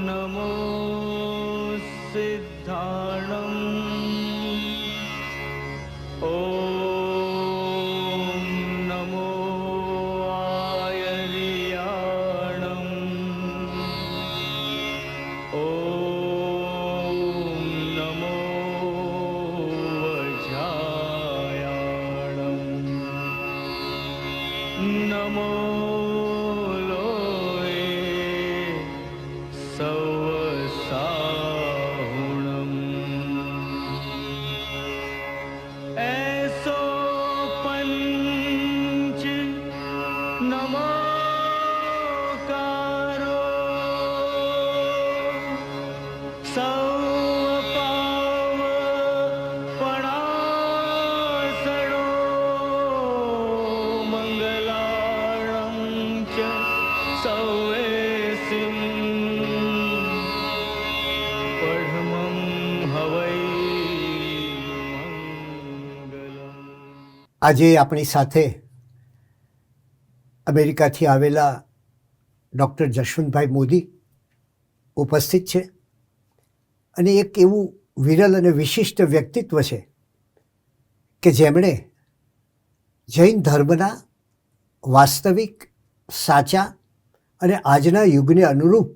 નમો સિદ્ધાણમ નમો આયર્યાણમ નમો વજાયાણમ નમો આજે આપણી સાથે અમેરિકાથી આવેલા ડૉક્ટર જશવંતભાઈ મોદી ઉપસ્થિત છે અને એક એવું વિરલ અને વિશિષ્ટ વ્યક્તિત્વ છે કે જેમણે જૈન ધર્મના વાસ્તવિક સાચા અને આજના યુગને અનુરૂપ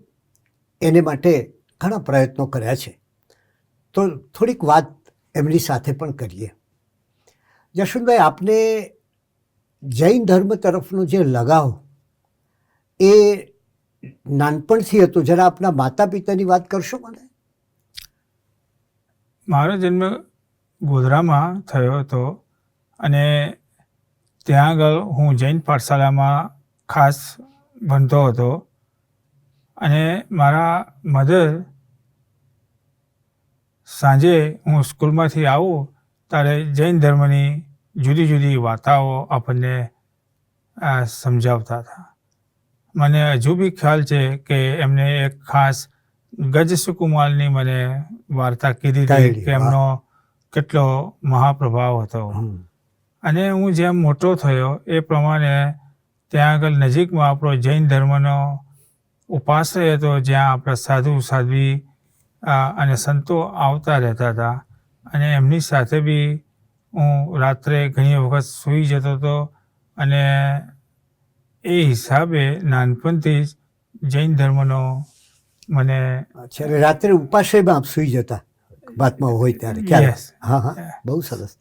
એને માટે ઘણા પ્રયત્નો કર્યા છે. તો થોડીક વાત એમની સાથે પણ કરીએ. જશવંતભાઈ, આપને જૈન ધર્મ તરફનો જે લગાવ એ નાનપણથી હતો. જરા આપના માતા પિતાની વાત કરશો મને? મારો જન્મ ગોધરામાં થયો હતો અને ત્યાં આગળ હું જૈન પાઠશાળામાં ખાસ ભણતો હતો અને મારા મધર સાંજે હું સ્કૂલમાંથી આવું ત્યારે જૈન ધર્મની જુદી જુદી વાર્તાઓ આપણને સમજાવતા હતા. મને હજુ બી ખ્યાલ છે કે એમને એક ખાસ ગજ સુકુમારની મને વાર્તા કીધી હતી કે એમનો કેટલો મહાપ્રભાવ હતો. અને હું જેમ મોટો થયો એ પ્રમાણે ત્યાં આગળ નજીકમાં આપણો જૈન ધર્મનો ઉપાશ્રય હતો, જ્યાં આપણા સાધુ સાધ્વી અને સંતો આવતા રહેતા હતા અને એમની સાથે બી હું રાત્રે ઘણી વખત સૂઈ જતો હતો અને એ હિસાબે નાનપણથી જ જૈન ધર્મનો મને. રાત્રે ઉપાશ્રયમાં આપ સૂઈ જતા વાતમાં હોય ત્યારે? યસ. હા હા, બહુ સરસ.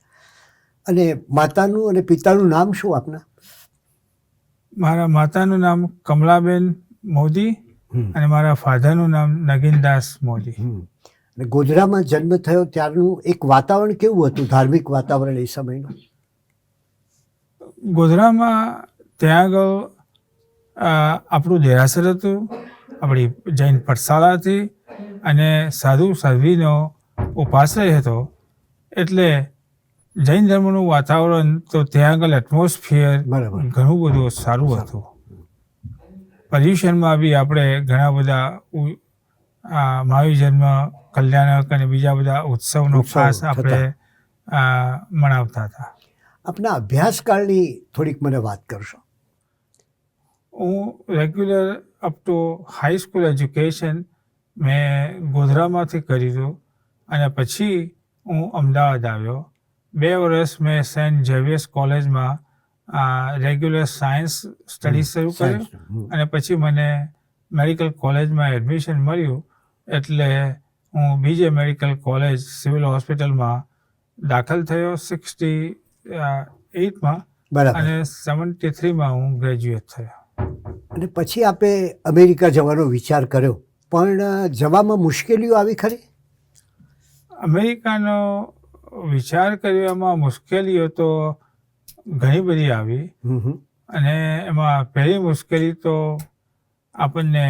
અને માતાનું અને પિતાનું નામ શું આપના? મારા માતાનું નામ કમલાબેન મોદી અને મારા ફાધરનું નામ નગીનદાસ મોદી. અને ગોધરામાં જન્મ થયો ત્યારનું એક વાતાવરણ કેવું હતું, ધાર્મિક વાતાવરણ એ સમયનું? ગોધરામાં ત્યાં આગળ આપણું દેરાસર હતું, આપણી જૈન પાઠશાળા હતી અને સાધુ સાધ્વીનો ઉપાશ્રય હતો. એટલે જૈન ધર્મનું વાતાવરણ તો ત્યાં આગળ એટમોસ્ફિયર ઘણું બધું સારું હતું. પર્યુષણમાં બી આપણે ઘણા બધા મહાવીર જન્મ કલ્યાણક અને બીજા બધા ઉત્સવનો ખાસ આપણે મનાવતા હતા. આપના અભ્યાસકાળની થોડીક મને વાત કરશો? હું regular up to high school education મેં ગોધરામાંથી કર્યું અને પછી હું અમદાવાદ આવ્યો. 2 વર્ષ મેં સેન્ટ ઝેવિયર્સ કોલેજમાં રેગ્યુલર સાયન્સ સ્ટડીઝ શરૂ કર્યો અને પછી મને મેડિકલ કોલેજમાં એડમિશન મળ્યું એટલે હું બીજે મેડિકલ કોલેજ સિવિલ હોસ્પિટલમાં દાખલ થયો 68માં અને 73માં હું ગ્રેજ્યુએટ થયો. અને પછી આપે અમેરિકા જવાનો વિચાર કર્યો, પણ જવામાં મુશ્કેલીઓ આવી ખરી? અમેરિકાનો વિચાર કરવામાં મુશ્કેલીઓ તો ઘણી બધી આવી અને એમાં પહેલી મુશ્કેલી તો આપણને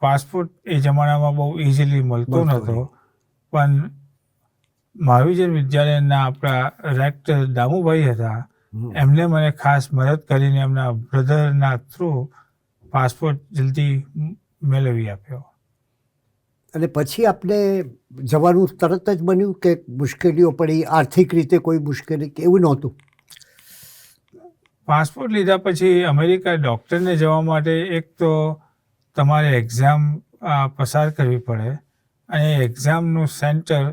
પાસપોર્ટ એ જમાનામાં બહુ ઇઝીલી મળતો નહોતો. પણ મહાવીર વિદ્યાલયના આપણા રેક્ટર દામુભાઈ હતા, એમને મને ખાસ મદદ કરીને એમના બ્રધરના થ્રુ પાસપોર્ટ જલ્દી મેળવી આપ્યો. અને પછી આપણે જવાનું તરત જ બન્યું કે મુશ્કેલીઓ પડી, આર્થિક રીતે કોઈ મુશ્કેલી કે એવું નહોતું? પાસપોર્ટ લીધા પછી અમેરિકા ડૉક્ટરને જવા માટે એક તો તમારે એક્ઝામ પસાર કરવી પડે, અને એક્ઝામનું સેન્ટર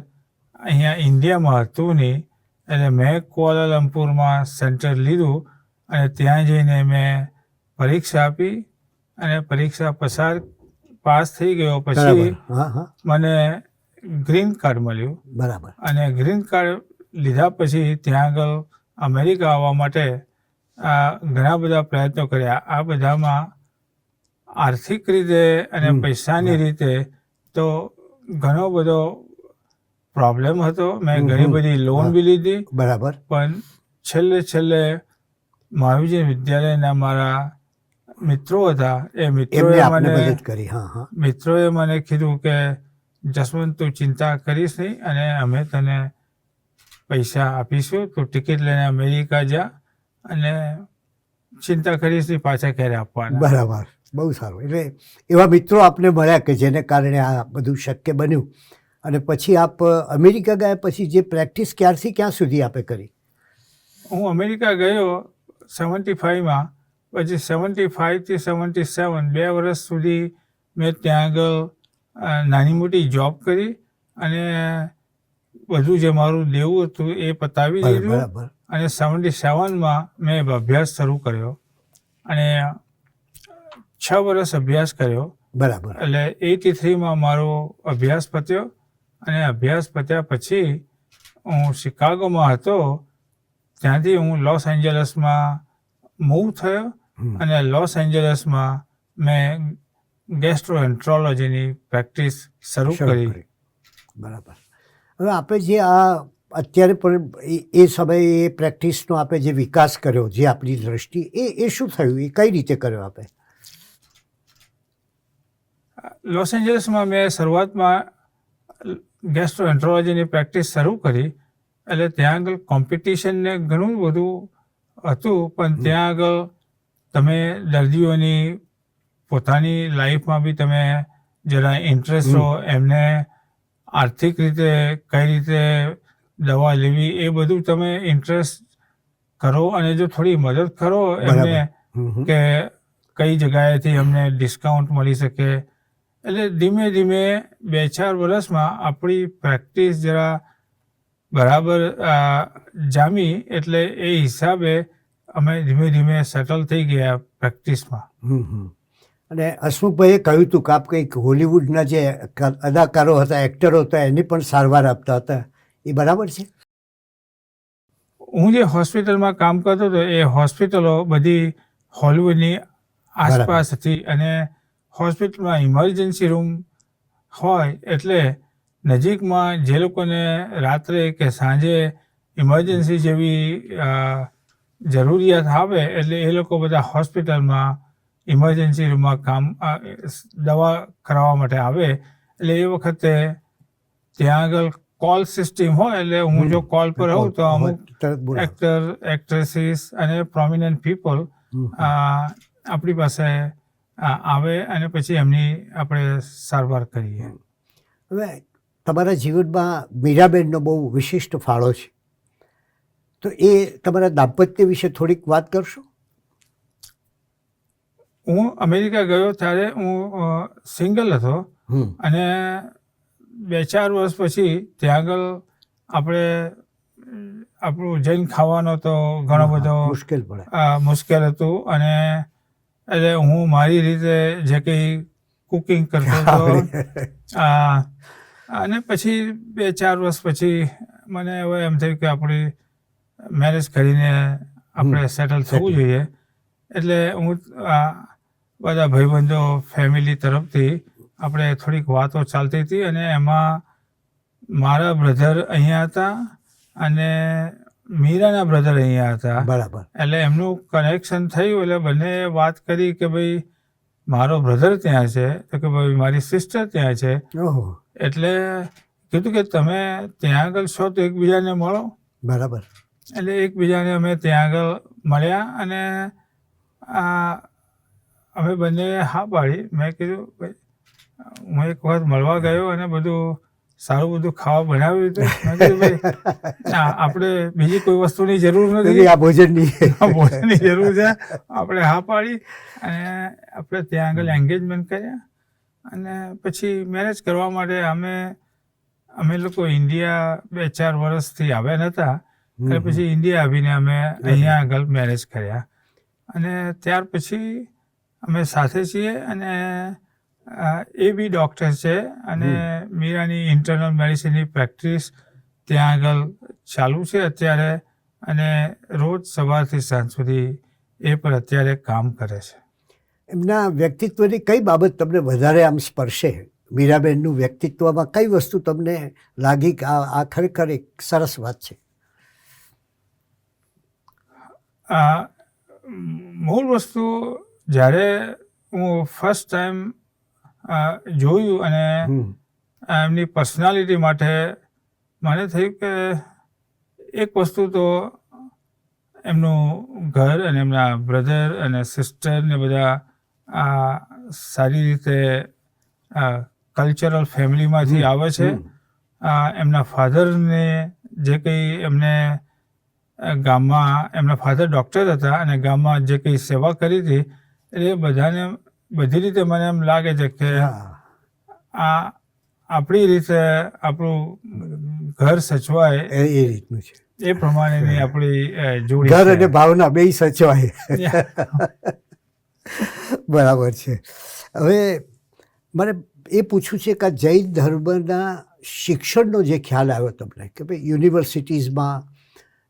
અહીંયા ઇન્ડિયામાં હતું નહીં, એટલે મેં કોલાલંપુરમાં સેન્ટર લીધું અને ત્યાં જઈને મેં પરીક્ષા આપી અને પરીક્ષા પાસ થઈ ગયો પછી બરાબર. હા હા મને ગ્રીન કાર્ડ મળ્યું. બરાબર. અને ગ્રીન કાર્ડ લીધા પછી ત્યાં આગળ અમેરિકા આવવા માટે ઘણા બધા પ્રયત્નો કર્યા. આ બધામાં આર્થિક રીતે અને પૈસાની રીતે તો ઘણો બધો પ્રોબ્લેમ હતો. મેં ઘણી બધી લોન બી લીધી, બરાબર. પણ છેલ્લે મહાવીર વિદ્યાલયના મારા મિત્રો હતા, એ એમને આપને મદદ કરી. હા હા. મિત્રોએ મને કીધું કે જસવંત, તું ચિંતા કરીશ નહીં અને અમે તને પૈસા આપીશું, તું ટિકિટ લઈને અમેરિકા જા અને ચિંતા કરીશ નહીં પાછા ક્યારે આપવાના. બરાબર. બહુ સારું. એટલે એવા મિત્રો આપને મળ્યા કે જેને કારણે આ બધું શક્ય બન્યું. અને પછી આપ અમેરિકા ગયા પછી જે પ્રેક્ટિસ ક્યારથી ક્યાં સુધી આપે કરી? હું અમેરિકા ગયો 75માં, પછી 75 થી 77 2 વર્ષ સુધી મેં ત્યાં આગળ નાની મોટી જોબ કરી અને બધું જે મારું દેવું હતું એ પતાવી દીધું. બરાબર. અને 77માં મેં અભ્યાસ શરૂ કર્યો અને 6 વર્ષ અભ્યાસ કર્યો. બરાબર. એટલે 83માં મારો અભ્યાસ પત્યો અને અભ્યાસ પત્યા પછી હું શિકાગોમાં હતો. ત્યાંથી હું લોસ એન્જલસમાં મૂવ થયો અને લોસ એન્જલસમાં મેં ગેસ્ટ્રોએન્ટ્રોલોજીની પ્રેક્ટિસ શરૂ કરી. બરાબર. હવે આપણે જે આ અત્યારે પણ એ સમયે એ પ્રેક્ટિસનો આપણે જે વિકાસ કર્યો, જે આપણી દ્રષ્ટિ, એ શું થયું? એ કઈ રીતે કર્યો આપે? લોસ એન્જલસમાં મેં શરૂઆતમાં ગેસ્ટ્રોએન્ટ્રોલોજીની પ્રેક્ટિસ શરૂ કરી. એટલે ત્યાં આગળ કોમ્પિટિશનને ઘણું બધું હતું, પણ ત્યાં આગળ તમે દર્દીઓની પોતાની લાઈફમાં બી તમે જરા ઇન્ટરેસ્ટ હો, એમને આર્થિક રીતે કઈ રીતે દવા લેવી એ બધું તમે ઇન્ટરેસ્ટ કરો અને જો થોડી મદદ કરો એમને કે કઈ જગ્યાએથી અમને ડિસ્કાઉન્ટ મળી શકે. એટલે ધીમે ધીમે 2-4 વર્ષમાં આપણી પ્રેક્ટિસ જરા બરાબર જામી, એટલે એ હિસાબે અમે ધીમે ધીમે સેટલ થઈ ગયા પ્રેક્ટિસમાં. અને હસમુખભાઈએ કહ્યું હતું કે આપ કંઈક હોલિવૂડના જે અદાકારો હતા, એક્ટરો હતા, એની પણ સારવાર આપતા હતા. એ બરાબર છે? હું જે હોસ્પિટલમાં કામ કરતો હતો એ હોસ્પિટલો બધી હોલિવૂડની આસપાસ હતી અને હોસ્પિટલમાં ઇમરજન્સી રૂમ હોય એટલે નજીકમાં જે લોકોને રાત્રે કે સાંજે ઇમરજન્સી જેવી જરૂરિયાત આવે એટલે એ લોકો બધા હોસ્પિટલમાં ઇમરજન્સી રૂમમાં દવા કરાવવા માટે આવે. એટલે એ વખતે ત્યાં આગળ કોલ સિસ્ટમ હોય, એટલે હું જો કોલ પર હોઉં તો અમુક એક્ટર, એક્ટ્રેસીસ અને પ્રોમિનન્ટ પીપલ આપણી પાસે આવે અને પછી એમની આપણે સારવાર કરીએ. હવે તમારા જીવનમાં મીરાબેનનો બહુ વિશિષ્ટ ફાળો છે, તો એ તમારા દાંપત્ય વિશે થોડીક વાત કરશો? હું અમેરિકા ગયો ત્યારે હું સિંગલ હતો અને 2-4 વર્ષ પછી ત્યાં આગળ આપણે આપણું જૈન ખાવાનો તો ઘણો બધો મુશ્કેલ હતું અને એટલે હું મારી રીતે જે કંઈ કુકિંગ કરતો હતો. અને પછી 2-4 વર્ષ પછી મને હવે એમ થયું કે આપણે મેરેજ કરીને આપણે સેટલ થવું જોઈએ. એટલે હું બધા ભાઈબંધો, ફેમિલી તરફથી આપણે થોડીક વાતો ચાલતી હતી અને એમાં મારા બ્રધર અહીંયા હતા અને મીરાના બ્રધર અહીંયા હતા. બરાબર. એટલે એમનું કનેક્શન થયું એટલે બંને વાત કરી કે ભાઈ મારો બ્રધર ત્યાં છે, તો કે ભાઈ મારી સિસ્ટર ત્યાં છે. એટલે કીધું કે તમે ત્યાં આગળ છો તો એકબીજાને મળો. બરાબર. એટલે એકબીજાને અમે ત્યાં આગળ મળ્યા અને અમે બંને હા પાડી. મેં કીધું ભાઈ હું એક વખત મળવા ગયો અને બધું સારું બધું ખાવા બનાવ્યું હતું. મેં કીધું, ભાઈ આપણે બીજી કોઈ વસ્તુની જરૂર એટલે નથી, આ ભોજનની ભોજનની જરૂર છે. આપણે હા પાડી અને આપણે ત્યાં આગળ એન્ગેજમેન્ટ કર્યા અને પછી મેરેજ કરવા માટે અમે લોકો ઇન્ડિયા 2-4 વર્ષથી આવ્યા નહોતા. અને પછી ઇન્ડિયા આવીને અમે અહીંયા આગળ મેરેજ કર્યા અને ત્યાર પછી અમે સાથે છીએ અને એ બી ડૉક્ટર છે અને મીરાની ઇન્ટરનલ મેડિસિનની પ્રેક્ટિસ ત્યાં આગળ ચાલુ છે અત્યારે અને રોજ સવારથી સાંજ સુધી એ પર અત્યારે કામ કરે છે. એમના વ્યક્તિત્વની કઈ બાબત તમને વધારે આમ સ્પર્શે? મીરાબેનનું વ્યક્તિત્વમાં કઈ વસ્તુ તમને લાગી કે આ ખરેખર એક સરસ વાત છે? મૂળ વસ્તુ જ્યારે હું ફર્સ્ટ ટાઈમ જોયું અને એમની પર્સનાલિટી માટે મને થયું કે એક વસ્તુ તો એમનું ઘર અને એમના બ્રધર અને સિસ્ટર ને બધા સારી રીતે કલ્ચરલ ફેમિલીમાંથી આવે છે. એમના ફાધરને જે કંઈ એમને ગામમાં એમના ફાધર ડૉક્ટર હતા અને ગામમાં જે કંઈ સેવા કરી હતી એ બધાને બધી રીતે મને એમ લાગે છે કે આ આપણી રીતે આપણું ઘર સચવાય એ રીતનું છે. એ પ્રમાણેની આપણી જોડી ઘર છે. અને ભાવના બેય સચવાય. બરાબર છે. હવે મને એ પૂછવું છે કે આ જૈન ધર્મના શિક્ષણનો જે ખ્યાલ આવ્યો તમને કે ભાઈ યુનિવર્સિટીઝમાં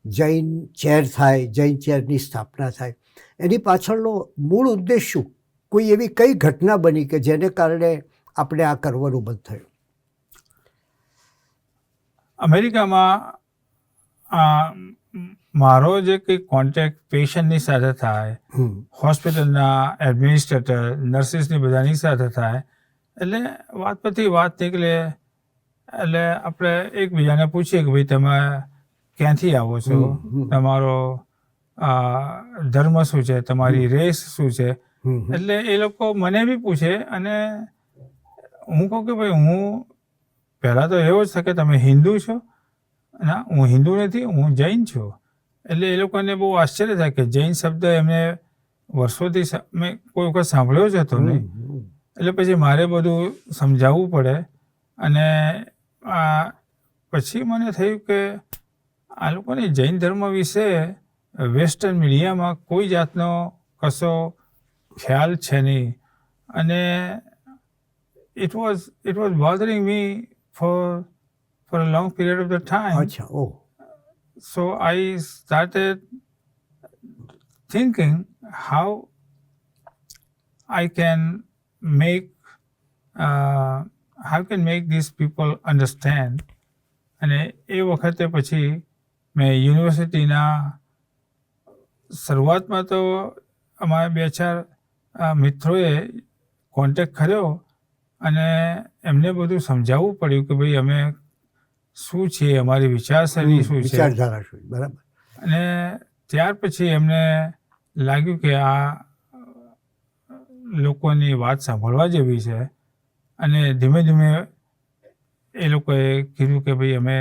જૈન ચેર થાય, જૈન ચેરની સ્થાપના થાય, એની પાછળનો મૂળ ઉદ્દેશ શું? કોઈ એવી કઈ ઘટના બની કે જેને કારણે આપણે આ કરવાનું બંધ થયું? અમેરિકામાં મારો જે કંઈ કોન્ટેક્ટ પેશન્ટની સાથે થાય, હોસ્પિટલના એડમિનિસ્ટ્રેટર, નર્સિસની બધાની સાથે થાય એટલે વાત પરથી વાત નીકળે એટલે આપણે એકબીજાને પૂછીએ કે ભાઈ તમે ક્યાંથી આવો છો, તમારો ધર્મ શું છે, તમારી રેસ શું છે. એટલે એ લોકો મને બી પૂછે અને હું કહું કે ભાઈ હું પહેલાં તો એવો જ છે કે તમે હિન્દુ છો. ના, હું હિન્દુ નથી, હું જૈન છું. એટલે એ લોકોને બહુ આશ્ચર્ય થાય કે જૈન શબ્દ એમને વર્ષોથી મેં કોઈ વખત સાંભળ્યો જ હતો નહીં. એટલે પછી મારે બધું સમજાવવું પડે અને પછી મને થયું કે આ લોકોને જૈન ધર્મ વિશે વેસ્ટર્ન મીડિયામાં કોઈ જાતનો કશો ખ્યાલ છે નહીં અને it was bothering me for a long period of the time. અચ્છા. ઓહ. So I started thinking how I can make these people understand. અને એ વખતે પછી મેં યુનિવર્સિટીના શરૂઆતમાં તો અમારા 2-4 મિત્રોએ કોન્ટેક્ટ કર્યો અને એમને બધું સમજાવવું પડ્યું કે ભાઈ અમે શું છીએ, અમારી વિચારસરણી શું છે. વિચારધારા શું? બરાબર. અને ત્યાર પછી એમને લાગ્યું કે આ લોકોની વાત સાંભળવા જેવી છે અને ધીમે ધીમે એ લોકોએ કીધું કે ભાઈ અમે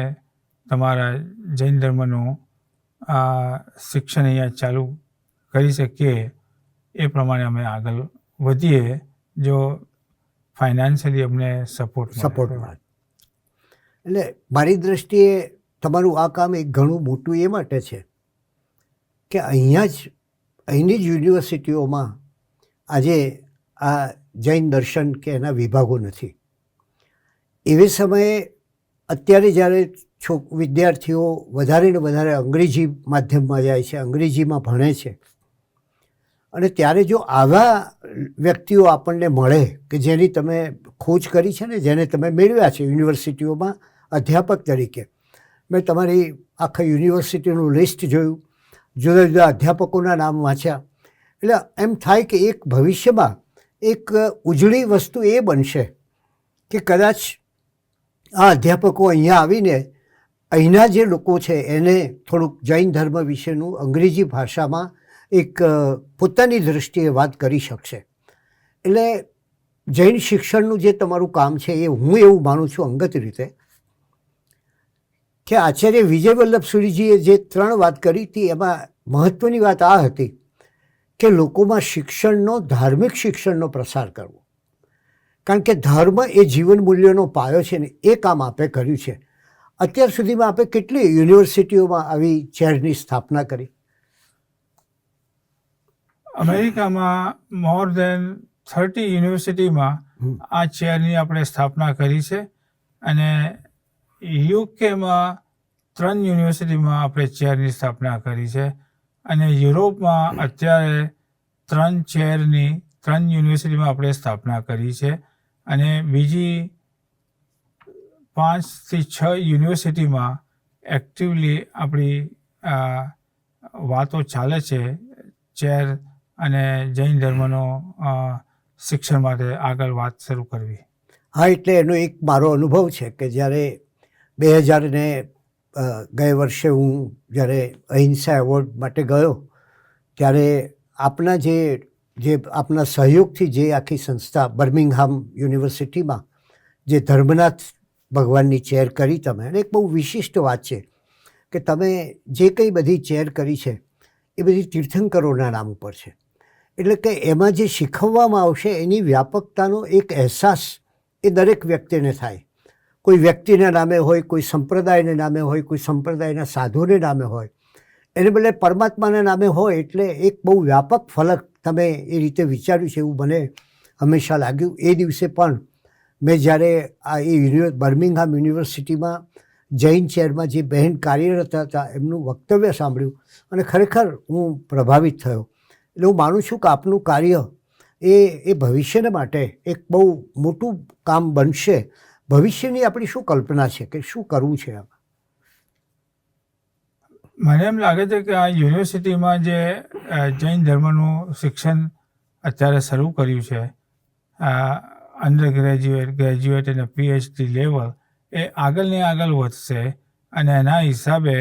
તમારા જૈન ધર્મનું શિક્ષણ અહીંયા ચાલુ કરી શકીએ એ પ્રમાણે અમે આગળ વધીએ જો ફાઇનાન્શિયલી અમને સપોર્ટ મળે. એટલે મારી દૃષ્ટિએ તમારું આ કામ એક ઘણું મોટું એ માટે છે કે અહીંની જ યુનિવર્સિટીઓમાં આજે આ જૈન દર્શન કે એના વિભાગો નથી. એવે સમયે અત્યારે જ્યારે વિદ્યાર્થીઓ વધારે ને વધારે અંગ્રેજી માધ્યમમાં જાય છે, અંગ્રેજીમાં ભણે છે અને ત્યારે જો આવા વ્યક્તિઓ આપણને મળે કે જેની તમે ખોજ કરી છે ને, જેને તમે મેળવ્યા છે યુનિવર્સિટીઓમાં અધ્યાપક તરીકે. મેં તમારી આખા યુનિવર્સિટીનું લિસ્ટ જોયું, જુદા જુદા અધ્યાપકોના નામ વાંચ્યા. એટલે એમ થાય કે એક ભવિષ્યમાં એક ઉજળી વસ્તુ એ બનશે કે કદાચ આ અધ્યાપકો અહીંયા આવીને અહીંના જે લોકો છે એને થોડુંક જૈન ધર્મ વિશેનું અંગ્રેજી ભાષામાં એક પોતાની દૃષ્ટિએ વાત કરી શકશે. એટલે જૈન શિક્ષણનું જે તમારું કામ છે એ હું એવું માનું છું અંગત રીતે કે આચાર્ય વિજય વલ્લભ સુરીજીએ જે 3 વાત કરી હતી એમાં મહત્ત્વની વાત આ હતી કે લોકોમાં શિક્ષણનો, ધાર્મિક શિક્ષણનો પ્રસાર કરવો. કારણ કે ધર્મ એ જીવન મૂલ્યોનો પાયો છે ને એ કામ આપે કર્યું છે. અત્યાર સુધીમાં આપણે કેટલી યુનિવર્સિટીઓમાં આવી ચેરની સ્થાપના કરી? અમેરિકામાં મોર દેન 30 યુનિવર્સિટીમાં આ ચેરની આપણે સ્થાપના કરી છે અને યુકેમાં 3 યુનિવર્સિટીમાં આપણે ચેરની સ્થાપના કરી છે અને યુરોપમાં અત્યારે 3 યુનિવર્સિટીમાં આપણે સ્થાપના કરી છે અને બીજી 5 થી 6 યુનિવર્સિટીમાં એક્ટિવલી આપણી વાતો ચાલે છે ચેર અને જૈન ધર્મનો શિક્ષણ માટે આગળ વાત શરૂ કરવી. હા, એટલે એનો એક મારો અનુભવ છે કે જ્યારે 2000 ને ગયા વર્ષે હું જ્યારે અહિંસા એવોર્ડ માટે ગયો ત્યારે આપના આપના સહયોગથી જે આખી સંસ્થા બર્મિંગહામ યુનિવર્સિટીમાં જે ધર્મનાથ ભગવાનની ચેર કરી તમે, અને એક બહુ વિશિષ્ટ વાત છે કે તમે જે કંઈ બધી ચેર કરી છે એ બધી તીર્થંકરોના નામ ઉપર છે. એટલે કે એમાં જે શીખવવામાં આવશે એની વ્યાપકતાનો એક અહેસાસ એ દરેક વ્યક્તિને થાય. કોઈ વ્યક્તિના નામે હોય, કોઈ સંપ્રદાયના નામે હોય, કોઈ સંપ્રદાયના સાધુને નામે હોય, એને બદલે પરમાત્માના નામે હોય. એટલે એક બહુ વ્યાપક ફલક તમે એ રીતે વિચાર્યું છે એવું મને હંમેશા લાગ્યું. એ દિવસે પણ મેં જ્યારે આ બર્મિંગહામ યુનિવર્સિટીમાં જૈન ચેરમાં જે બહેન કાર્યરત હતા એમનું વક્તવ્ય સાંભળ્યું અને ખરેખર હું પ્રભાવિત થયો. એટલે હું માનું છું કે આપનું કાર્ય એ ભવિષ્યને માટે એક બહુ મોટું કામ બનશે. ભવિષ્યની આપણી શું કલ્પના છે કે શું કરવું છે? મને એમ લાગે છે કે આ યુનિવર્સિટીમાં જે જૈન ધર્મનું શિક્ષણ અત્યારે શરૂ કર્યું છે, અંડર ગ્રેજ્યુએટ, ગ્રેજ્યુએટ અને PhD લેવલ, એ આગળને આગળ વધશે અને એના હિસાબે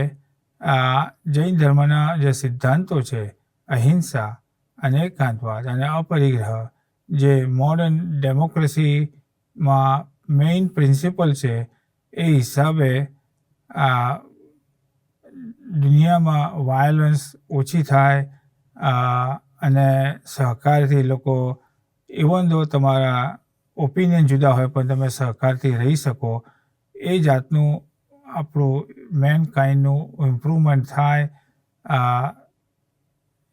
જૈન ધર્મના જે સિદ્ધાંતો છે, અહિંસા અને એકાંતવાદ અને અપરિગ્રહ, જે મોડર્ન ડેમોક્રેસીમાં મેઇન પ્રિન્સિપલ છે, એ હિસાબે દુનિયામાં વાયલન્સ ઓછી થાય અને સહકારથી લોકો, ઇવન દો તમારા ઓપિનિયન જુદા હોય પણ તમે સહકારથી રહી શકો, એ જાતનું આપણું મેનકાઇન્ડનું ઇમ્પ્રુવમેન્ટ થાય,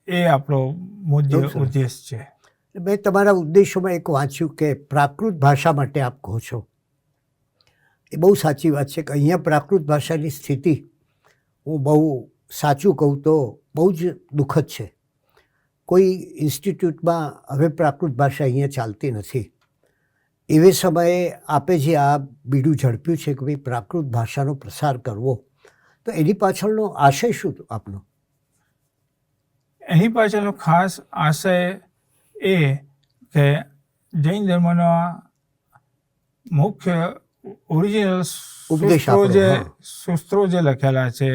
એ આપણો ઉદ્દેશ છે. મેં તમારા ઉદ્દેશોમાં એક વાંચ્યું કે પ્રાકૃત ભાષા માટે આપ કહો છો. એ બહુ સાચી વાત છે કે અહીંયા પ્રાકૃત ભાષાની સ્થિતિ, હું બહુ સાચું કહું તો બહુ જ દુઃખદ છે. કોઈ ઇન્સ્ટિટ્યૂટમાં હવે પ્રાકૃત ભાષા અહીંયા ચાલતી નથી. એવે સમયે આપે જે આ બીડું ઝડપ્યું છે કે ભાઈ પ્રાકૃત ભાષાનો પ્રસાર કરવો, તો એની પાછળનો આશય શું આપનો? એની પાછળનો ખાસ આશય એ કે જૈન ધર્મના મુખ્ય ઓરિજિનલ સૂત્રો જે લખેલા છે,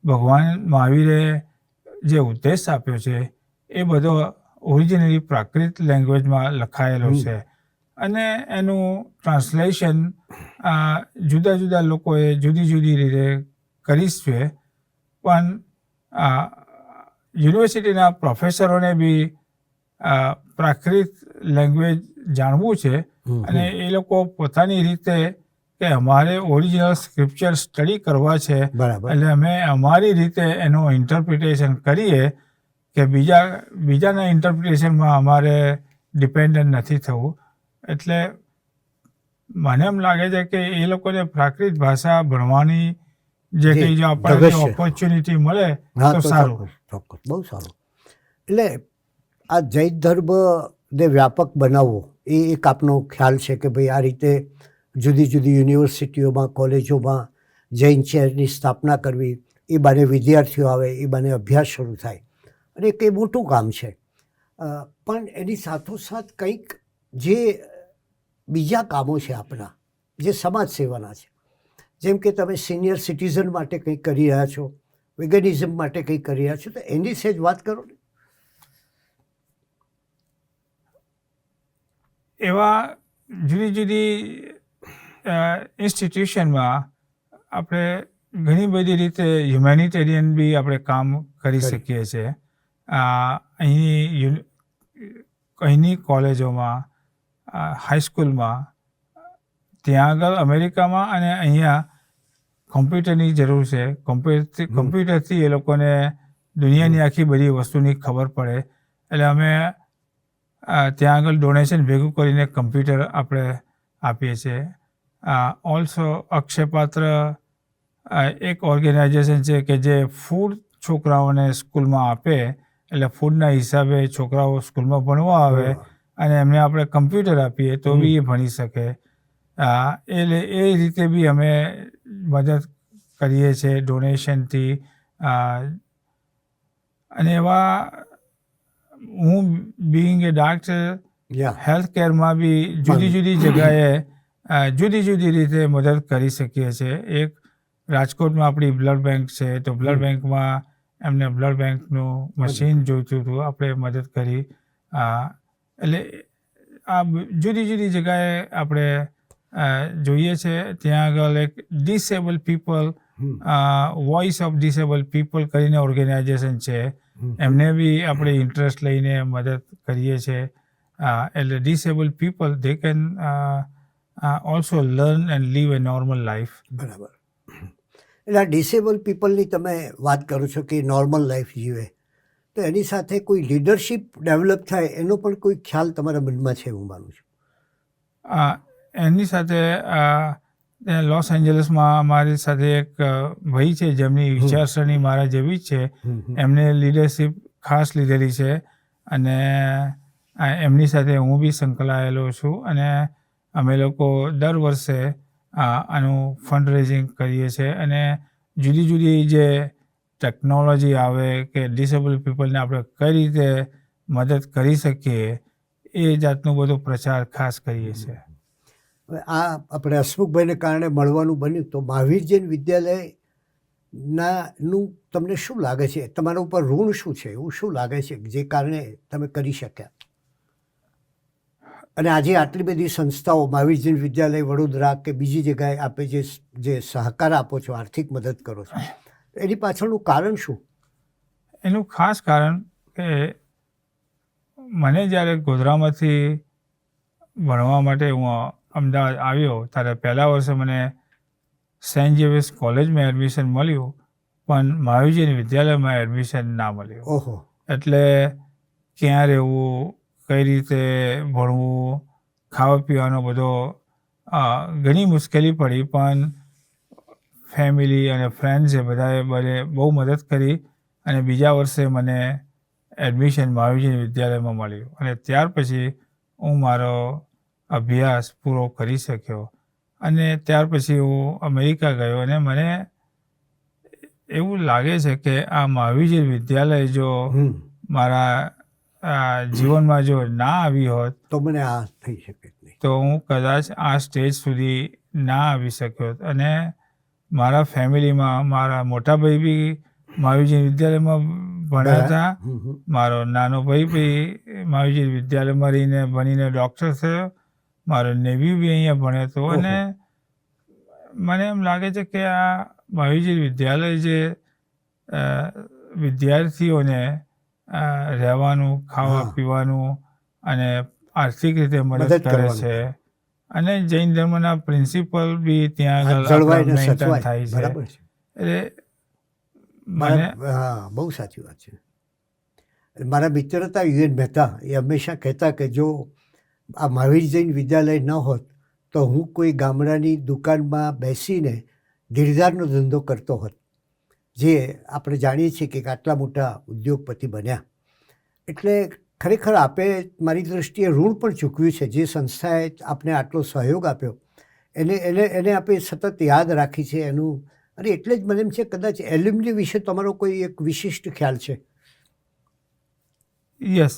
ભગવાન મહાવીરે જે ઉદ્દેશ આપ્યો છે, એ બધો ઓરિજિનલી પ્રાકૃત લેંગ્વેજમાં લખાયેલો છે અને એનું ટ્રાન્સલેશન જુદા જુદા લોકોએ જુદી જુદી રીતે કરી છે. પણ યુનિવર્સિટીના પ્રોફેસરોને બી પ્રાકૃત લેંગ્વેજ જાણવું છે અને એ લોકો પોતાની રીતે કે અમારે ઓરિજિનલ સ્ક્રિપ્ચર સ્ટડી કરવા છે, એટલે અમે અમારી રીતે એનું ઇન્ટરપ્રિટેશન કરીએ કે બીજાના ઇન્ટરપ્રિટેશનમાં અમારે ડિપેન્ડન્ટ નથી થવું. એટલે મને એમ લાગે છે કે એ લોકોને પ્રાકૃત ભાષા ભણવાની જે કંઈ જો આપણને ઓપોર્ચ્યુનિટી મળે તો સારું. ચોક્કસ, બહુ સારું. એટલે આ જૈન ધર્મને વ્યાપક બનાવવો એ એક આપનો ખ્યાલ છે કે ભાઈ આ રીતે જુદી જુદી યુનિવર્સિટીઓમાં, કોલેજોમાં જૈન ચેરની સ્થાપના કરવી, એ બાને વિદ્યાર્થીઓ આવે, એ બાને અભ્યાસ શરૂ થાય, અને એક એ મોટું કામ છે. પણ એની સાથોસાથ કંઈક જે બીજા કામો છે આપણા, જે સમાજ સેવાના છે, જેમ કે તમે સિનિયર સિટીઝન માટે કંઈક કરી રહ્યા છો, વેગનિઝમ માટે કંઈક કરી રહ્યા છો, તો એની સહેજ વાત કરો ને. એવા જુદી જુદી ઇન્સ્ટિટ્યુશનમાં આપણે ઘણી બધી રીતે હ્યુમેનિટેરિયન બી આપણે કામ કરી શકીએ છીએ. અહીંની કોલેજોમાં, હાઈસ્કૂલમાં, ત્યાં આગળ અમેરિકામાં અને અહીંયા કોમ્પ્યુટરની જરૂર છે. કોમ્પ્યુટરથી એ લોકોને દુનિયાની આખી બધી વસ્તુની ખબર પડે. એટલે અમે ત્યાં આગળ ડોનેશન ભેગું કરીને કમ્પ્યુટર આપણે આપીએ છીએ. ઓલ્સો અક્ષયપાત્ર એક ઓર્ગેનાઇઝેશન છે કે જે ફૂડ છોકરાઓને સ્કૂલમાં આપે. એટલે ફૂડના હિસાબે છોકરાઓ સ્કૂલમાં ભણવા આવે અને એમને આપણે કમ્પ્યુટર આપીએ તો બી એ ભણી શકે. એટલે એ રીતે બી અમે મદદ કરીએ છીએ ડોનેશનથી. અને એવા હું બિંગ એ ડોક્ટર હેલ્થ કેરમાં બી જુદી જુદી જગ્યાએ જુદી જુદી રીતે મદદ કરી શકીએ છીએ. એક રાજકોટમાં આપણી બ્લડ બેંક છે, તો બ્લડ બેંકમાં એમને બ્લડ બેંકનું મશીન જોઈતું હતું, આપણે મદદ કરી. એટલે આ જુદી જુદી જગ્યાએ આપણે જોઈએ છે. ત્યાં આગળ એક disable people, voice of disable people કરીને ઓર્ગેનાઇઝેશન છે, એમને બી આપણે ઇન્ટરેસ્ટ લઈને મદદ કરીએ છીએ. એટલે disable people they can also learn and live a normal life. બરાબર. એટલે આ ડિસેબલ પીપલની તમે વાત કરો છો કે નોર્મલ લાઈફ જીવે, તો એની સાથે કોઈ લીડરશિપ ડેવલપ થાય એનો પણ કોઈ ખ્યાલ તમારા મનમાં છે એવું માનું છું. એની સાથે લોસ એન્જલસમાં અમારી સાથે એક ભાઈ છે જેમની વિચારસરણી મારા જેવી જ છે. એમને લીડરશિપ ખાસ લીધેલી છે અને એમની સાથે હું બી સંકળાયેલો છું. અને અમે લોકો દર વર્ષે આનું ફંડ રેઝિંગ કરીએ છીએ અને જુદી જુદી જે ટેકનોલોજી આવે કે ડિસેબલ પીપલને આપણે કઈ રીતે મદદ કરી શકીએ એ જાતનો બધો પ્રચાર ખાસ કરીએ છીએ. હવે આ આપણે હસમુખભાઈને કારણે મળવાનું બન્યું, તો મહાવીર જૈન વિદ્યાલયનું તમને શું લાગે છે, તમારા ઉપર ઋણ શું છે, એવું શું લાગે છે જે કારણે તમે કરી શક્યા? અને આજે આટલી બધી સંસ્થાઓ, મહાવીર જૈન વિદ્યાલય વડોદરા કે બીજી જગ્યાએ આપે જે સહકાર આપો છો, આર્થિક મદદ કરો છો, એની પાછળનું કારણ શું? એનું ખાસ કારણ કે મને જ્યારે ગોધરામાંથી ભણવા માટે હું અમદાવાદ આવ્યો ત્યારે પહેલા વર્ષે મને સેન્ટ ઝેવિયર્સ કોલેજમાં એડમિશન મળ્યું, પણ મહાવીર જૈન વિદ્યાલયમાં એડમિશન ના મળ્યું. ઓહો. એટલે ક્યાં રહેવું, કઈ રીતે ભણવું, ખાવા પીવાનો બધો ઘણી મુશ્કેલી પડી. પણ ફેમિલી અને ફ્રેન્ડ્સે બધાએ બહુ મદદ કરી અને બીજા વર્ષે મને એડમિશન મહાવીર જૈન વિદ્યાલયમાં મળ્યું અને ત્યાર પછી હું મારો અભ્યાસ પૂરો કરી શક્યો. અને ત્યાર પછી હું અમેરિકા ગયો અને મને એવું લાગે છે કે આ મહાવીર જૈન વિદ્યાલય જો મારા જીવનમાં જો ના આવી હોત તો મને આ થઈ શકે નહીં, તો હું કદાચ આ સ્ટેજ સુધી ના આવી શક્યો. અને મારા ફેમિલીમાં મારા મોટા ભાઈ બી મહાવીર જૈન વિદ્યાલયમાં ભણ્યા હતા, મારો નાનો ભાઈ બી મહાવીર જૈન વિદ્યાલયમાં રહીને ભણીને ડૉક્ટર થયો, મારો નેવી બી અહીંયા ભણ્યો હતો. અને મને એમ લાગે છે કે આ મહાવીર જૈન વિદ્યાલય જે વિદ્યાર્થીઓને રહેવાનું, ખાવા પીવાનું અને આર્થિક રીતે મદદ કરે છે અને જૈન ધર્મના પ્રિન્સિપલ બી ત્યાં આગળ મેન્ટેન થાય છે. એટલે બહુ સાચી વાત છે. મારા મિત્ર હતા યુએન મહેતા, એ હંમેશા કહેતા કે જો આ મહાવીર જૈન વિદ્યાલય ન હોત તો હું કોઈ ગામડાની દુકાનમાં બેસીને ધીરધારનો ધંધો કરતો હોત, જે આપણે જાણીએ છીએ કે આટલા મોટા ઉદ્યોગપતિ બન્યા. એટલે ખરેખર આપે મારી દૃષ્ટિએ ઋણ પણ ચૂકવ્યું છે. જે સંસ્થાએ આપને આટલો સહયોગ આપ્યો એને આપે સતત યાદ રાખી છે એનું. અને એટલે જ મને એમ છે કદાચ એલ્યુમની વિશે તમારો કોઈ એક વિશિષ્ટ ખ્યાલ છે? યસ,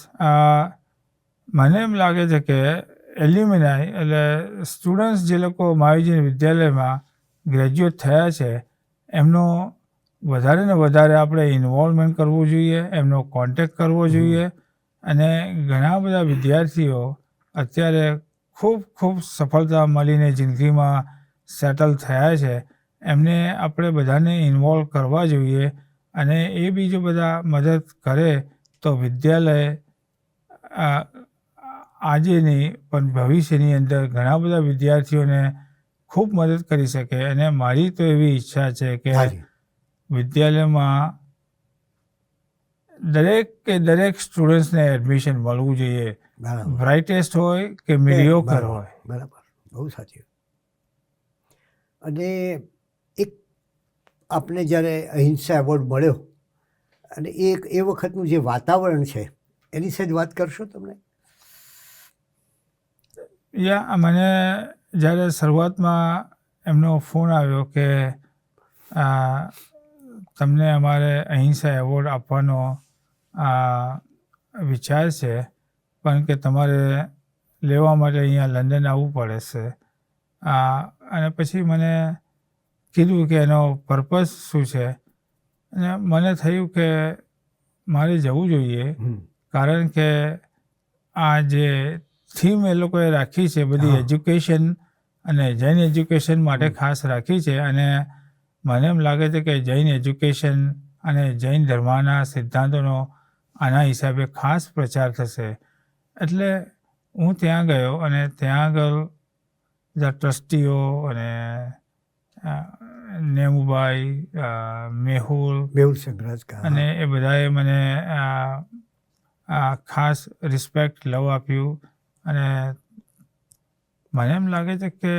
મને એમ લાગે છે કે એલ્યુમિનાઈ એટલે સ્ટુડન્ટ્સ જે લોકો મહાવીર જૈન વિદ્યાલયમાં ગ્રેજ્યુએટ થયા છે એમનો વધારે ને વધારે આપણે ઇન્વોલ્વમેન્ટ કરવું જોઈએ, એમનો કોન્ટેક્ટ કરવો જોઈએ. અને ઘણા બધા વિદ્યાર્થીઓ અત્યારે ખૂબ સફળતા મળીને જિંદગીમાં સેટલ થયા છે. એમને આપણે બધાને ઇન્વોલ્વ કરવા જોઈએ અને એ બી જો બધા મદદ કરે તો વિદ્યાલય આજે નહીં પણ ભવિષ્યની અંદર ઘણા બધા વિદ્યાર્થીઓને ખૂબ મદદ કરી શકે. અને મારી તો એવી ઈચ્છા છે કે હાજી. વિદ્યાલયમાં દરેક સ્ટુડન્ટ્સને એડમિશન મળવું જોઈએ, બરાબર. બ્રાઇટેસ્ટ હોય કે મીડિયોકર બરાબર, હોય. બરાબર, બહુ સાચી. અને એક આપને જ્યારે અહિંસા એવોર્ડ મળ્યો અને એ વખતનું જે વાતાવરણ છે એની સાથે વાત કરશો તમને? મને જ્યારે શરૂઆતમાં એમનો ફોન આવ્યો કે તમને અમારે અહિંસા એવોર્ડ આપવાનો વિચાર છે, પણ કે તમારે લેવા માટે અહીંયા લંડન આવવું પડે છે. અને પછી મને કીધું કે એનો પર્પઝ શું છે, અને મને થયું કે મારે જવું જોઈએ, કારણ કે આ જે થીમ એ લોકોએ રાખી છે બધી એજ્યુકેશન અને જૈન એજ્યુકેશન માટે ખાસ રાખી છે. અને મને એમ લાગે છે કે જૈન એજ્યુકેશન અને જૈન ધર્મના સિદ્ધાંતોનો આના હિસાબે ખાસ પ્રચાર થશે. એટલે હું ત્યાં ગયો અને ત્યાં આગળ બધા ટ્રસ્ટીઓ અને નેમુભાઈ, મેહુલ સંઘરાજ અને એ બધાએ મને ખાસ રિસ્પેક્ટ, લવ આપ્યું. અને મને એમ લાગે છે કે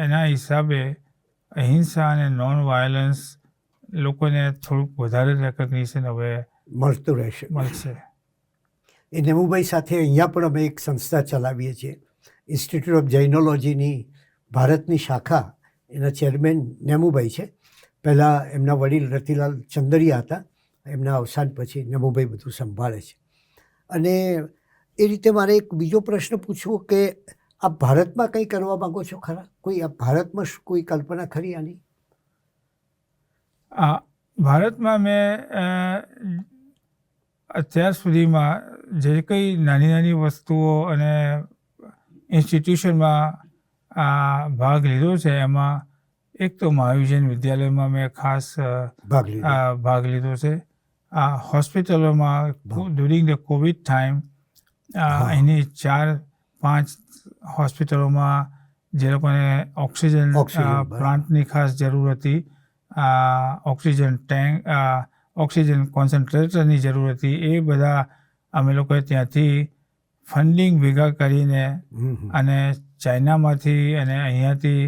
એના હિસાબે અહિંસા અને નોન વાયોલન્સ લોકોને થોડુંક વધારે રેકગ્નિશન હવે મળતું મળશે. એ નેમુભાઈ સાથે અહીંયા પણ અમે એક સંસ્થા ચલાવીએ છીએ, ઇન્સ્ટિટ્યૂટ ઓફ જૈનોલોજીની ભારતની શાખા. એના ચેરમેન નેમુભાઈ છે. પહેલાં એમના વડીલ રતિલાલ ચંદરિયા હતા, એમના અવસાન પછી નેમુભાઈ બધું સંભાળે છે. અને એ રીતે મારે એક બીજો પ્રશ્ન પૂછવો કે આપ ભારતમાં કંઈ કરવા માગો છો ખરા? કોઈ ભારતમાં કોઈ કલ્પના ખરી આની? ભારતમાં મેં અત્યાર સુધીમાં જે કંઈ નાની નાની વસ્તુઓ અને ઇન્સ્ટિટ્યુશનમાં ભાગ લીધો છે, એમાં એક તો મહાવિજન વિદ્યાલયમાં મેં ખાસ ભાગ લીધો છે. હોસ્પિટલોમાં ડ્યુરિંગ ધ કોવિડ ટાઈમ અહીંની 4-5 હોસ્પિટલોમાં જે લોકોને ઓક્સિજન પ્લાન્ટની ખાસ જરૂર હતી, ઓક્સિજન ટેન્ક, ઓક્સિજન કોન્સન્ટ્રેટરની જરૂર હતી, એ બધા અમે લોકોએ ત્યાંથી ફંડિંગ ભેગા કરીને અને ચાઇનામાંથી અને અહીંયાથી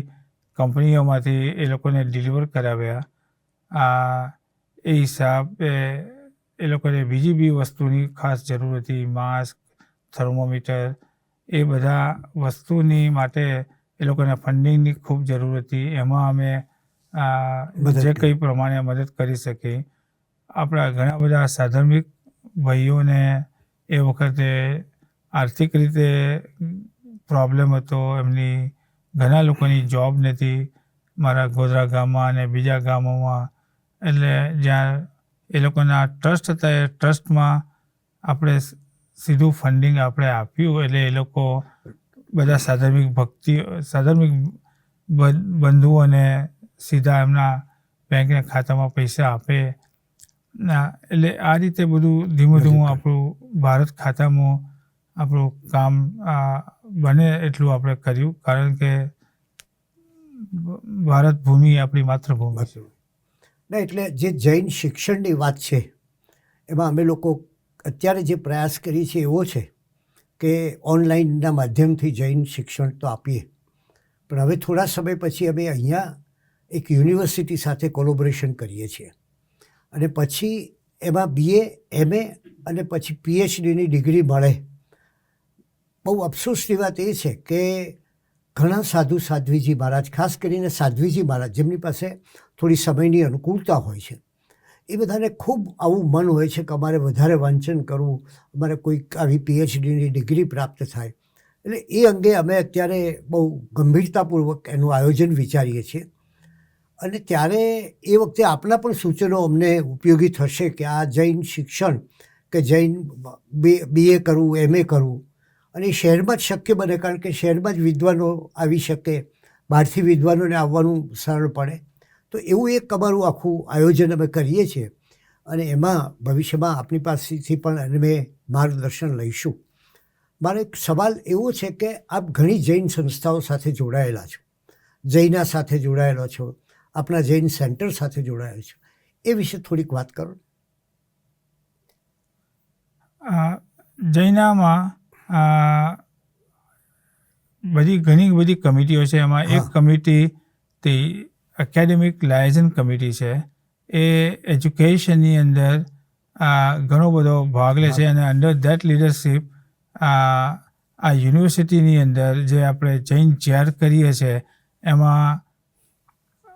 કંપનીઓમાંથી એ લોકોને ડિલિવર કરાવ્યા. એ હિસાબે એ લોકોને બીજી બી વસ્તુની ખાસ જરૂર હતી, માસ્ક, થર્મોમીટર, એ બધા વસ્તુની માટે એ લોકોને ફંડિંગની ખૂબ જરૂર હતી. એમાં અમે જે કંઈ પ્રમાણે મદદ કરી શકી. આપણા ઘણા બધા સાધર્મિક ભાઈઓને એ વખતે આર્થિક રીતે પ્રોબ્લેમ હતો, એમની ઘણા લોકોની જોબ નથી મારા ગોધરા ગામમાં અને બીજા ગામોમાં. એટલે જ્યાં એ લોકોના ટ્રસ્ટ હતા, એ ટ્રસ્ટમાં આપણે સીધું ફંડિંગ આપણે આપ્યું. એટલે એ લોકો બધા સાધર્મિક બંધુઓને સીધા એમના બેંકના ખાતામાં પૈસા આપે. એટલે આ રીતે બધું ધીમું ધીમું આપણું ભારત ખાતામાં આપણું કામ બને એટલું આપણે કર્યું, કારણ કે ભારત ભૂમિ આપણી માતૃભૂમિ છે. ના, એટલે જે જૈન શિક્ષણની વાત છે એમાં અમે લોકો અત્યારે જે પ્રયાસ કરીએ છીએ એવો છે કે ઓનલાઈનના માધ્યમથી જૈન શિક્ષણ તો આપીએ, પણ હવે થોડા સમય પછી અમે અહીંયા એક યુનિવર્સિટી સાથે કોલોબોરેશન કરીએ છીએ. અને પછી એમાં BA, MA અને પછી PhDની ડિગ્રી મળે. બહુ અફસોસની વાત એ છે કે ઘણા સાધ્વીજી મહારાજ, ખાસ કરીને સાધ્વીજી મહારાજ, જેમની પાસે થોડી સમયની અનુકૂળતા હોય છે, એ બધાને ખૂબ આવું મન હોય છે કે અમારે વધારે વાંચન કરવું, અમારે કોઈક આવી PhDની ડિગ્રી પ્રાપ્ત થાય. એટલે એ અંગે અમે અત્યારે બહુ ગંભીરતાપૂર્વક એનું આયોજન વિચારીએ છીએ. અને ત્યારે એ વખતે આપણા પણ સૂચનો અમને ઉપયોગી થશે કે આ જૈન શિક્ષણ કે જૈન BA કરવું, MA કરવું, અને એ શહેરમાં જ શક્ય બને, કારણ કે શહેરમાં જ વિદ્વાનો આવી શકે, બહારથી વિદ્વાનોને આવવાનું સરળ પડે. તો એવું એક અમારું આખું આયોજન અમે કરીએ છીએ અને એમાં ભવિષ્યમાં આપની પાસેથી પણ અમે માર્ગદર્શન લઈશું. મારો એક સવાલ એવો છે કે આપ ઘણી જૈન સંસ્થાઓ સાથે જોડાયેલા છો, જૈના સાથે જોડાયેલા છો, આપણા જૈન સેન્ટર સાથે જોડાયેલા છો, એ વિશે થોડીક વાત કરો. જૈનામાં ઘણી બધી કમિટીઓ છે. એમાં એક કમિટી તે એકેડેમિક લાયઝન કમિટી છે. એ એજ્યુકેશનની અંદર ઘણો બધો ભાગ લે છે અને અંડર ધેટ લીડરશીપ આ યુનિવર્સિટીની અંદર જે આપણે જૈન ચેર કરીએ છીએ એમાં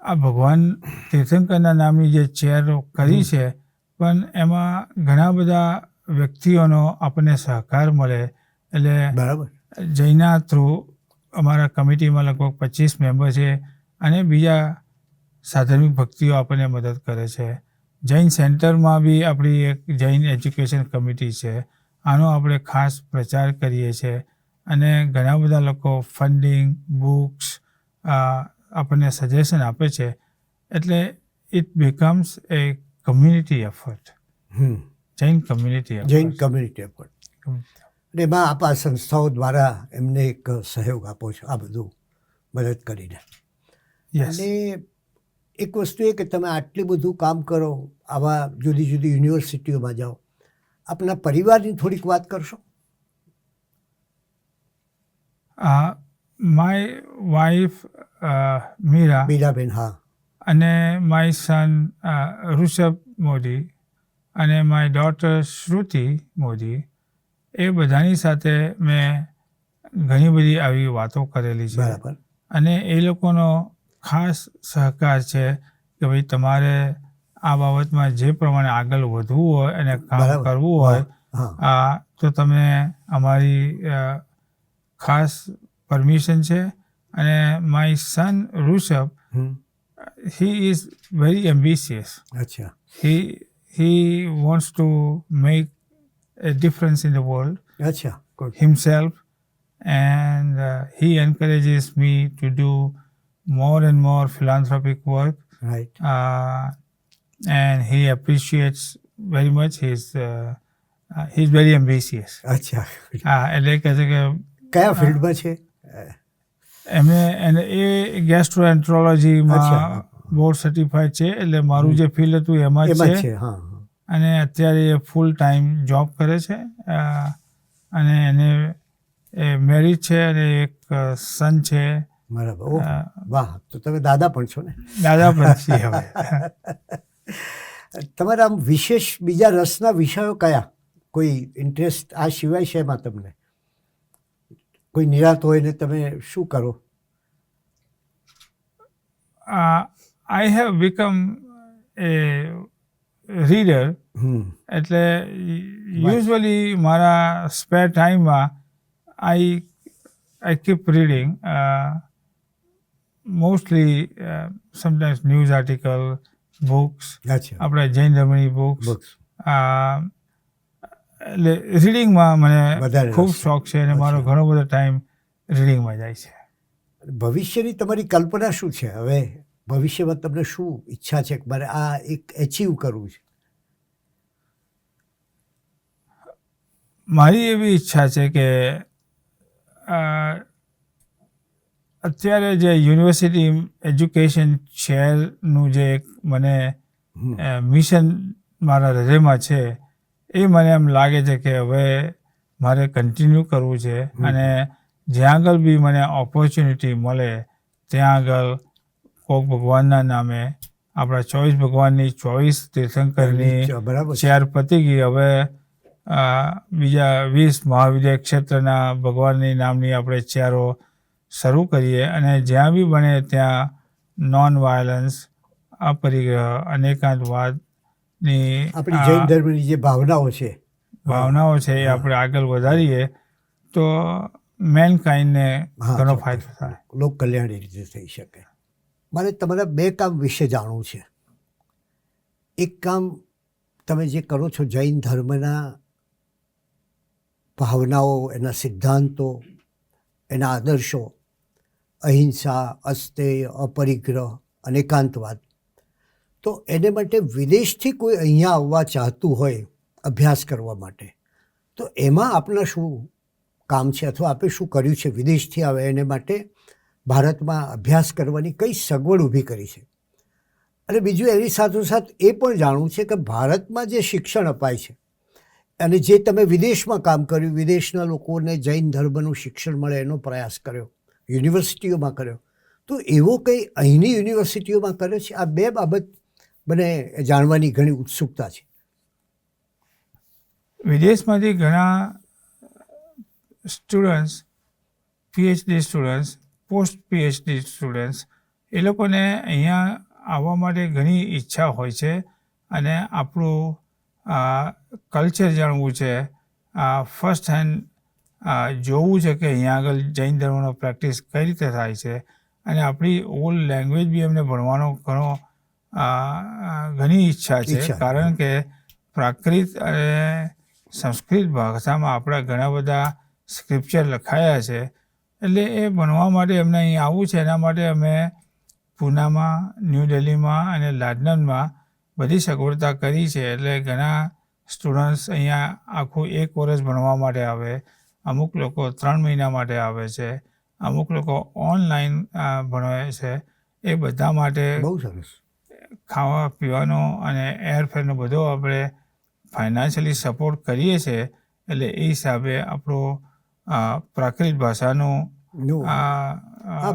આ ભગવાન તીર્થંકરના નામની જે ચેર કરી છે, પણ એમાં ઘણા બધા વ્યક્તિઓનો આપણને સહકાર મળે. એટલે બરાબર, જૈના થ્રુ અમારા કમિટીમાં લગભગ 25 મેમ્બર છે અને બીજા સાધર્મિક ભક્તિઓ આપણને મદદ કરે છે. જૈન સેન્ટરમાં બી આપણી એક જૈન એજ્યુકેશન કમિટી છે. આનો આપણે ખાસ પ્રચાર કરીએ છીએ અને ઘણા બધા લોકો ફંડિંગ, બુક્સ આપણને સજેશન આપે છે. એટલે it becomes A community effort, Jain community effort. અને એમાં આપ આ સંસ્થાઓ દ્વારા એમને એક સહયોગ આપો છો આ બધું મદદ કરીને. અને એક વસ્તુ એ કે તમે આટલું બધું કામ કરો, આવા જુદી જુદી યુનિવર્સિટીઓમાં જાઓ, આપના પરિવારની થોડીક વાત કરશો? માય વાઇફ મીરાબેન, હા, અને માય સન ઋષભ મોદી અને માય ડોટર શ્રુતિ મોદી, એ બધાની સાથે મેં ઘણી બધી આવી વાતો કરેલી છે. બરાબર. અને એ લોકોનો ખાસ સહકાર છે કે ભાઈ તમારે આ બાબતમાં જે પ્રમાણે આગળ વધવું હોય અને કામ કરવું હોય તો તમે અમારી ખાસ પરમિશન છે. અને my son Rishabh, he is very ambitious. અચ્છા. He wants to make a difference in the world. અચ્છા. Himself, and he encourages me to do more and more philanthropic work. Right. And he appreciates very much he's very ambitious. અચ્છા. એટલે કહે છે કે કયા ફિલ્ડમાં છે? એને એ ગેસ્ટ્રોએન્ટ્રોલોજીમાં બોર્ડ સર્ટિફાઈડ છે. એટલે મારું જે ફિલ્ડ હતું એમાં જ છે. અને અત્યારે એ ફૂલ ટાઈમ જોબ કરે છે. અને એને મેરિડ છે અને એક સન છે. બરાબર. વાહ, તો તમે દાદા પણ છો ને? દાદા પણ છીએ હવે. તમારા આમ વિશેષ બીજા રસના વિષયો કયા? કોઈ ઇન્ટરેસ્ટ આ સિવાય છે એમાં તમને? કોઈ નિરાત હોય ને તમે શું કરો? I have become a reader. એટલે યુઝ્યુઅલી મારા સ્પેર ટાઈમમાં I keep reading, mostly sometimes news article, books, આપણા જૈન ધર્મની બુક્સ. એટલે રીડિંગમાં મને ખૂબ શોખ છે અને મારો ઘણો બધો ટાઈમ રીડિંગમાં જાય છે. ભવિષ્યની તમારી કલ્પના શું છે? હવે ભવિષ્યમાં તમને શું ઈચ્છા છે કે મારે આ એક એચીવ કરવું છે? મારી એવી ઈચ્છા છે કે અત્યારે જે યુનિવર્સિટી એજ્યુકેશન ચેરનું જે એક મને મિશન મારા હૃદયમાં છે, એ મને એમ લાગે છે કે હવે મારે કન્ટિન્યુ કરવું છે. અને જ્યાં આગળ બી મને ઓપોર્ચ્યુનિટી મળે ત્યાં આગળ કોક ભગવાનના નામે આપણા 24 ભગવાનની 24 તીર્થંકરની ચેર પતી ગઈ. હવે બીજા 20 મહાવિદ્ય ક્ષેત્રના ભગવાનની નામની આપણે ચેરો શરૂ કરીએ અને જ્યાં બી બને ત્યાં નોન વાયલન્સ, અપરિગ્રહ, અનેકાંતવાદની આપણી જૈન ધર્મની જે ભાવનાઓ છે એ આપણે આગળ વધારીએ તો મેનકાઇન્ડને ઘણો ફાયદો થાય, લોક કલ્યાણ રીતે થઈ શકે. મારે તમારા 2 કામ વિશે જાણવું છે. એક કામ તમે જે કરો છો જૈન ધર્મના ભાવનાઓ, એના સિદ્ધાંતો, એના આદર્શો, અહિંસા, અસ્તેય, અપરિગ્રહ, અનેકાંતવાદ, તો એને માટે વિદેશથી કોઈ અહીંયા આવવા ચાહતું હોય અભ્યાસ કરવા માટે, તો એમાં આપના શું કામ છે અથવા આપે શું કર્યું છે? વિદેશથી આવે એને માટે ભારતમાં અભ્યાસ કરવાની કઈ સગવડ ઊભી કરી છે? અને બીજું એની સાથોસાથ એ પણ જાણવું છે કે ભારતમાં જે શિક્ષણ અપાય છે અને જે તમે વિદેશમાં કામ કર્યું, વિદેશના લોકોને જૈન ધર્મનું શિક્ષણ મળે એનો પ્રયાસ કર્યો, યુનિવર્સિટીઓમાં કર્યો, તો એવો કંઈ અહીંની યુનિવર્સિટીઓમાં કર્યો છે? આ બે બાબત મને જાણવાની ઘણી ઉત્સુકતા છે. વિદેશમાંથી ઘણા students, PhD students, post PhD students, એ લોકોને અહીંયા આવવા માટે ઘણી ઈચ્છા હોય છે અને આપણું કલ્ચર જાણવું છે, ફર્સ્ટ હેન્ડ જોવું છે કે અહીંયા આગળ જૈન ધર્મનો પ્રેક્ટિસ કઈ રીતે થાય છે, અને આપણી ઓલ્ડ લેંગ્વેજ બી એમને ભણવાનો ઘણી ઈચ્છા છે. કારણ કે પ્રાકૃત અને સંસ્કૃત ભાષામાં આપણા ઘણા બધા સ્ક્રિપ્ચર લખાયા છે, એટલે એ ભણવા માટે એમને અહીં આવવું છે. એના માટે અમે પૂનામાં, ન્યૂ દિલ્હીમાં અને લંડનમાં બધી સગવડતા કરી છે. એટલે ઘણા સ્ટુડન્ટ્સ અહીંયા આખું 1 વર્ષ ભણવા માટે આવે, અમુક લોકો 3 મહિના માટે આવે છે, અમુક લોકો ઓનલાઈન ભણે છે. એ બધા માટે બહુ સરસ ખાવા પીવાનો અને એરફેરનો બધો આપણે ફાઇનાન્શિયલી સપોર્ટ કરીએ છીએ. એટલે એ હિસાબે આપણો પ્રાકૃત ભાષાનું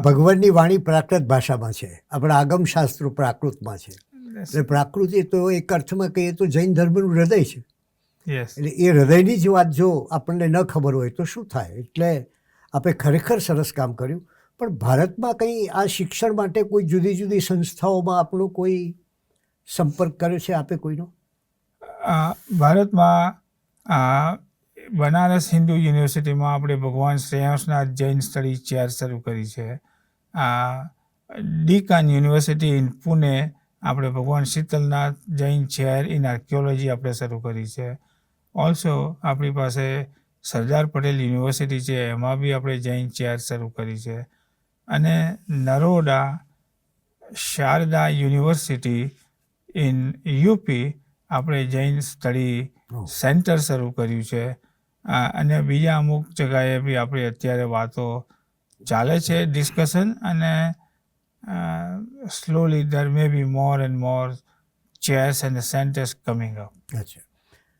ભગવાનની વાણી પ્રાકૃત ભાષામાં છે, આપણા આગમશાસ્ત્રો પ્રાકૃતમાં છે. એટલે પ્રાકૃત એ તો એક અર્થમાં કહીએ તો જૈન ધર્મનું હૃદય છે. એટલે એ હૃદયની જ વાત જો આપણને ન ખબર હોય તો શું થાય? એટલે આપણે ખરેખર સરસ કામ કર્યું. પણ ભારતમાં કંઈ આ શિક્ષણ માટે કોઈ જુદી જુદી સંસ્થાઓમાં આપણો કોઈ સંપર્ક કર્યો છે આપે કોઈનો? ભારતમાં બનારસ હિન્દુ યુનિવર્સિટીમાં આપણે ભગવાન શ્રેયાંસનાથ જૈન સ્ટડી ચેર શરૂ કરી છે. ડીકાન યુનિવર્સિટી ઇન પુણે આપણે ભગવાન Sheetalnath Jain chair in archaeology આપણે શરૂ કરી છે. ઓલ્સો આપણી પાસે સરદાર પટેલ યુનિવર્સિટી છે, એમાં બી આપણે જૈન ચેર શરૂ કરી છે. અને Naroda Sharda university in UP આપણે જૈન સ્ટડી સેન્ટર શરૂ કર્યું છે. અને બીજા અમુક જગાએ બી આપણી અત્યારે વાતો ચાલે છે, ડિસ્કશન, અને slowly there may be more and more chairs and centers coming up. અચ્છા,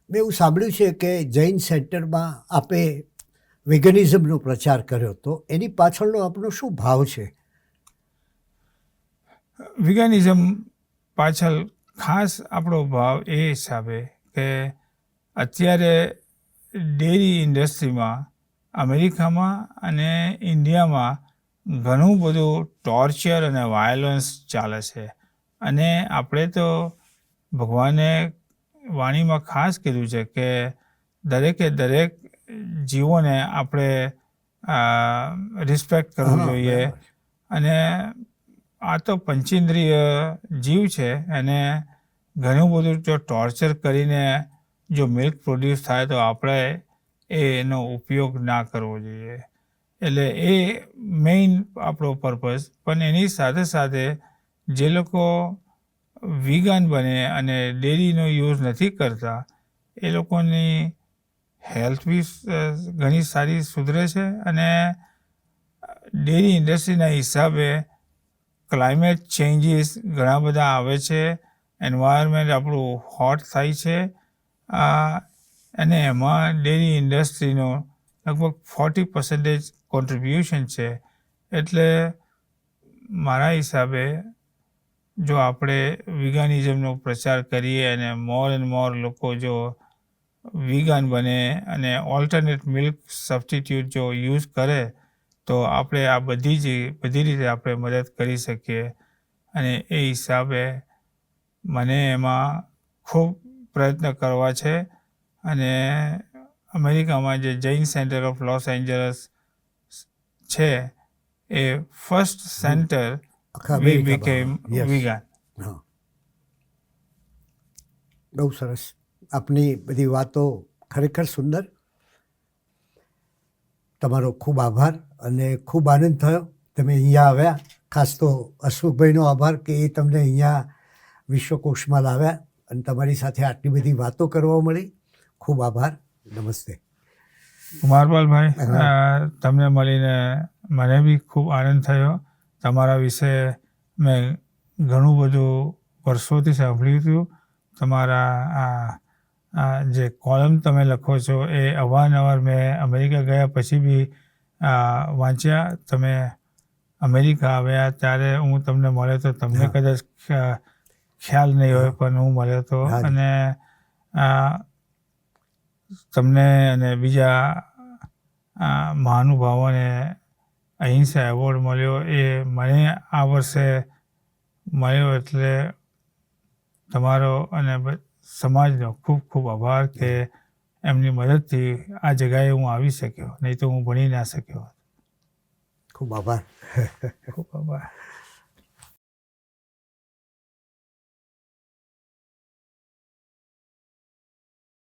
મેં એવું સાંભળ્યું છે કે જૈન સેન્ટરમાં આપે વેગનિઝમનો પ્રચાર કર્યો, તો એની પાછળનો આપણો શું ભાવ છે? વિગનિઝમ પાછળ ખાસ આપણો ભાવ એ હિસાબે કે અત્યારે ડેરી ઇન્ડસ્ટ્રીમાં અમેરિકામાં અને ઇન્ડિયામાં ઘણું બધું ટોર્ચર અને વાયોલન્સ ચાલે છે. અને આપણે તો ભગવાને વાણીમાં ખાસ કીધું છે કે દરેકે દરેક જીવોને આપણે રિસ્પેક્ટ કરવું જોઈએ. અને આ તો પંચેન્દ્રિય જીવ છે, અને ઘણું બધું જો ટોર્ચર કરીને જો મિલ્ક પ્રોડ્યુસ થાય તો આપણે એનો ઉપયોગ ના કરવો જોઈએ. એટલે એ મેઇન આપણો પર્પઝ. પણ એની સાથે સાથે જે લોકો વિગન બને અને ડેરીનો યુઝ નથી કરતા, એ લોકોની હેલ્થ બી ઘણી સારી સુધરે છે. અને ડેરી ઇન્ડસ્ટ્રીના હિસાબે ક્લાઇમેટ ચેન્જીસ ઘણા બધા આવે છે, એન્વાયરમેન્ટ આપણું હોટ થાય છે, અને એમાં ડેરી ઇન્ડસ્ટ્રીનો લગભગ 40% કોન્ટ્રીબ્યુશન છે. એટલે મારા હિસાબે જો આપણે વિગાનિઝમનો પ્રચાર કરીએ અને મોર એન્ડ મોર લોકો જો વિગન બને અને ઓલ્ટરનેટ મિલ્ક સબસ્ટિટ્યૂટ જો યુઝ કરે, તો આપણે આ બધી રીતે આપણે મદદ કરી શકીએ. અને એ હિસાબે મને એમાં ખૂબ પ્રયત્ન કરવા છે. અને અમેરિકામાં જે Jain centre of Los Angeles છે, એ ફર્સ્ટ સેન્ટર વી બીકેમ વિગન. બહુ સરસ, આપની બધી વાતો ખરેખર સુંદર. તમારો ખૂબ આભાર અને ખૂબ આનંદ થયો તમે અહીંયા આવ્યા. ખાસ તો અશોકભાઈનો આભાર કે એ તમને અહીંયા વિશ્વકોશમાં લાવ્યા અને તમારી સાથે આટલી બધી વાતો કરવા મળી. ખૂબ આભાર. નમસ્તે. કુમારપાલભાઈ, તમને મળીને મને બી ખૂબ આનંદ થયો. તમારા વિશે મેં ઘણું બધું વર્ષોથી સાંભળ્યું હતું. તમારા આ જે કોલમ તમે લખો છો એ અવારનવાર મેં અમેરિકા ગયા પછી બી વાંચ્યા. તમે અમેરિકા આવ્યા ત્યારે હું તમને મળ્યો તો તમને કદાચ ખ્યાલ નહીં હોય, પણ હું મળ્યો હતો. અને તમને અને બીજા મહાનુભાવોને અહિંસા એવોર્ડ મળ્યો એ મને આ વર્ષે મળ્યો, એટલે તમારો અને સમાજનો ખૂબ ખૂબ આભાર કે એમની મદદથી આ જગ્યાએ હું આવી શક્યો, નહીં તો હું ભણી ના શક્યો. ખૂબ આભાર. ખૂબ આભાર.